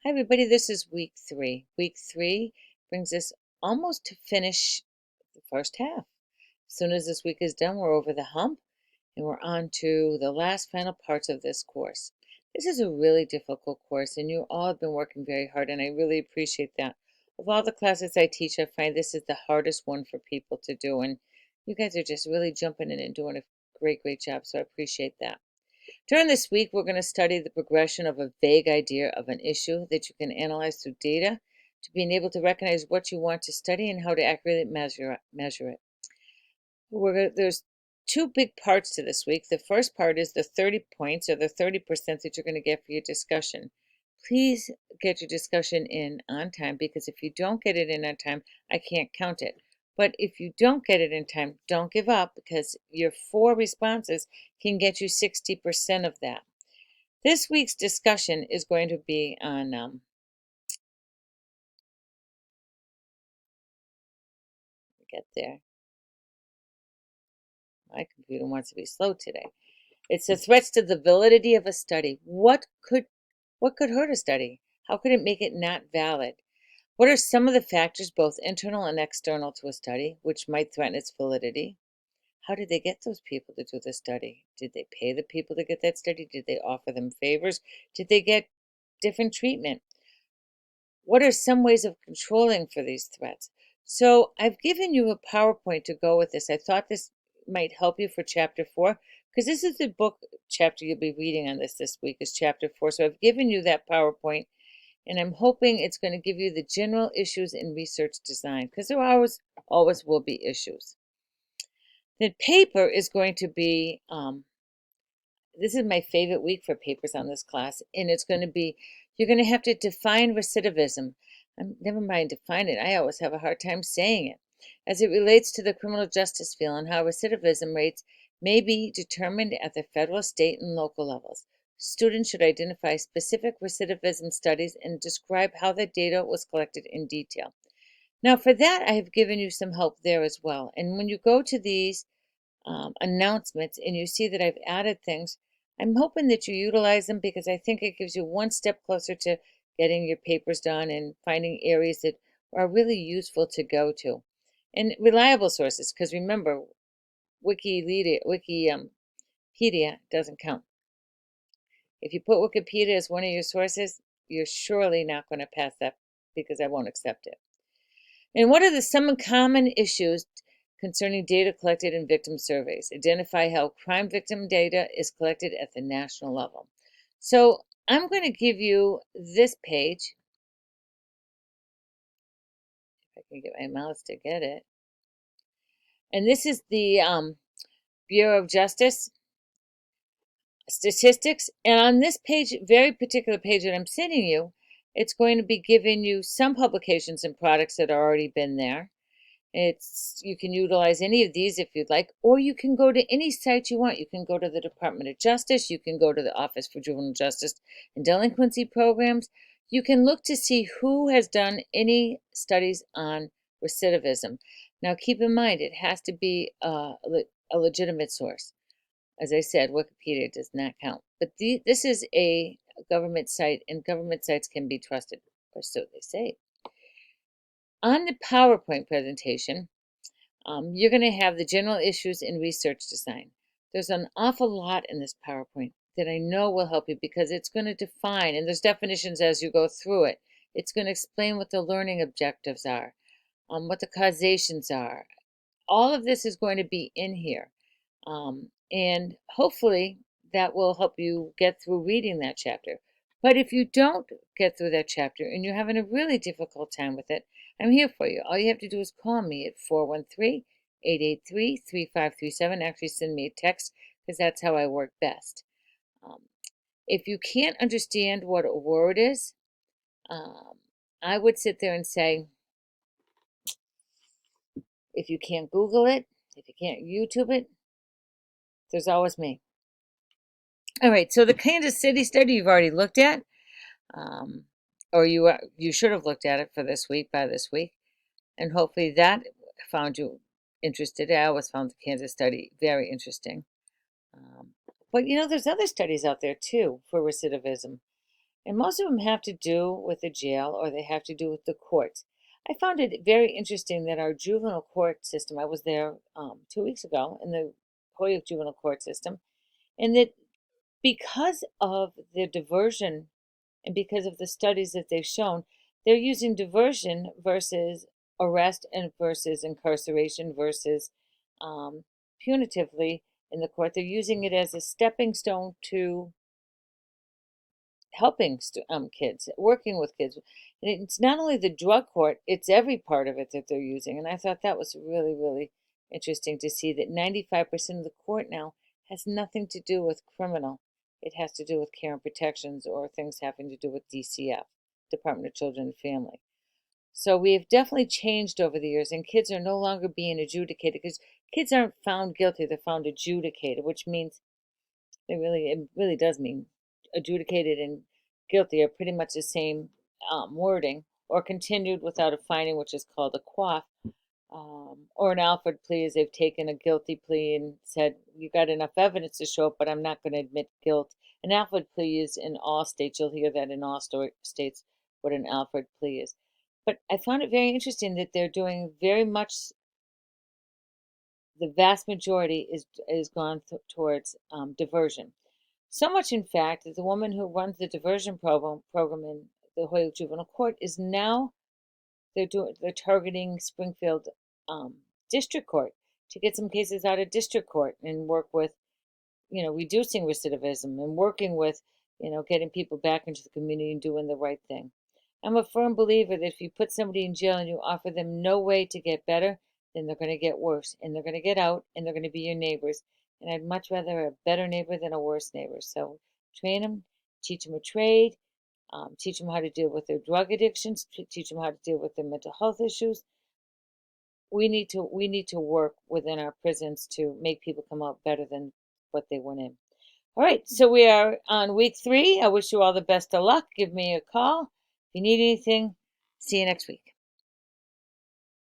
Hi, everybody. This is week 3. Week 3 brings us almost to finish the first half. As soon as this week is done, we're over the hump and we're on to the last final parts of this course. This is a really difficult course, and you all have been working very hard, and I really appreciate that. Of all the classes I teach, I find this is the hardest one for people to do, and you guys are just really jumping in and doing a great, great job, so I appreciate that. During this week, we're going to study the progression of a vague idea of an issue that you can analyze through data to being able to recognize what you want to study and how to accurately measure it. There's two big parts to this week. The first part is the 30 points or the 30% that you're going to get for your discussion. Please get your discussion in on time, because if you don't get it in on time, I can't count it. But if you don't get it in time, don't give up, because your 4 responses can get you 60% of that. This week's discussion is going to be on, get there. My computer wants to be slow today. It's the threats to the validity of a study. What could hurt a study? How could it make it not valid? What are some of the factors, both internal and external, to a study, which might threaten its validity? How did they get those people to do the study? Did they pay the people to get that study? Did they offer them favors? Did they get different treatment? What are some ways of controlling for these threats? So I've given you a PowerPoint to go with this. I thought this might help you for chapter 4, because this is the book chapter you'll be reading on this week is chapter 4. So I've given you that PowerPoint, and I'm hoping it's going to give you the general issues in research design, because there always will be issues. The paper is going to be, this is my favorite week for papers on this class, and it's going to be, you're going to have to define recidivism. Never mind define it, I always have a hard time saying it, as it relates to the criminal justice field, and how recidivism rates may be determined at the federal, state, and local levels. Students should identify specific recidivism studies and describe how the data was collected in detail. Now, for that, I have given you some help there as well. And when you go to these announcements and you see that I've added things, I'm hoping that you utilize them, because I think it gives you one step closer to getting your papers done and finding areas that are really useful to go to. And reliable sources, because remember, Wikipedia doesn't count. If you put Wikipedia as one of your sources, you're surely not going to pass that, because I won't accept it. And what are some common issues concerning data collected in victim surveys? Identify how crime victim data is collected at the national level. So I'm going to give you this page. If I can get my mouse to get it. And this is the Bureau of Justice statistics. And on this page, very particular page that I'm sending you, it's going to be giving you some publications and products that have already been there. You can utilize any of these if you'd like, or you can go to any site you want. You can go to the Department of Justice, you can go to the Office for Juvenile Justice and Delinquency Programs. You can look to see who has done any studies on recidivism. Now keep in mind, it has to be a legitimate source. As I said, Wikipedia does not count. But this is a government site, and government sites can be trusted, or so they say. On the PowerPoint presentation, you're going to have the general issues in research design. There's an awful lot in this PowerPoint that I know will help you, because it's going to define, and there's definitions as you go through it. It's going to explain what the learning objectives are, what the causations are. All of this is going to be in here. And hopefully that will help you get through reading that chapter. But if you don't get through that chapter and you're having a really difficult time with it, I'm here for you. All you have to do is call me at 413-883-3537. Actually, send me a text, because that's how I work best. If you can't understand what a word is, I would sit there and say, if you can't Google it, if you can't YouTube it, there's always me. All right, so the Kansas City study you've already looked at, or you should have looked at it for this week, by this week, and hopefully that found you interested. I always found the Kansas study very interesting. But there's other studies out there too for recidivism. And most of them have to do with the jail or they have to do with the courts. I found it very interesting that our juvenile court system, I was there 2 weeks ago in the Holyoke juvenile court system, and that because of the diversion and because of the studies that they've shown, they're using diversion versus arrest and versus incarceration versus punitively in the court. They're using it as a stepping stone to helping kids, working with kids. And it's not only the drug court, it's every part of it that they're using. And I thought that was really, really interesting to see that 95% of the court now has nothing to do with criminal. It has to do with care and protections or things having to do with DCF, Department of Children and Family. So we have definitely changed over the years, and kids are no longer being adjudicated because kids aren't found guilty, they're found adjudicated, which means it really does mean adjudicated and guilty are pretty much the same wording, or continued without a finding, which is called a quaff, or an Alford plea is they've taken a guilty plea and said, you got enough evidence to show it, but I'm not going to admit guilt. An Alford plea is in all states. You'll hear that in all states what an Alford plea is. But I found it very interesting that they're doing very much, the vast majority is gone towards diversion. So much, in fact, that the woman who runs the diversion program in the Holyoke Juvenile Court is now they're targeting Springfield District Court to get some cases out of District Court and work with reducing recidivism and working with getting people back into the community and doing the right thing. I'm a firm believer that if you put somebody in jail and you offer them no way to get better, then they're going to get worse and they're going to get out and they're going to be your neighbors. And I'd much rather a better neighbor than a worse neighbor. So train them, teach them a trade, teach them how to deal with their drug addictions, teach them how to deal with their mental health issues. We need to work within our prisons to make people come out better than what they went in. All right, so we are on week 3. I wish you all the best of luck. Give me a call if you need anything. See you next week.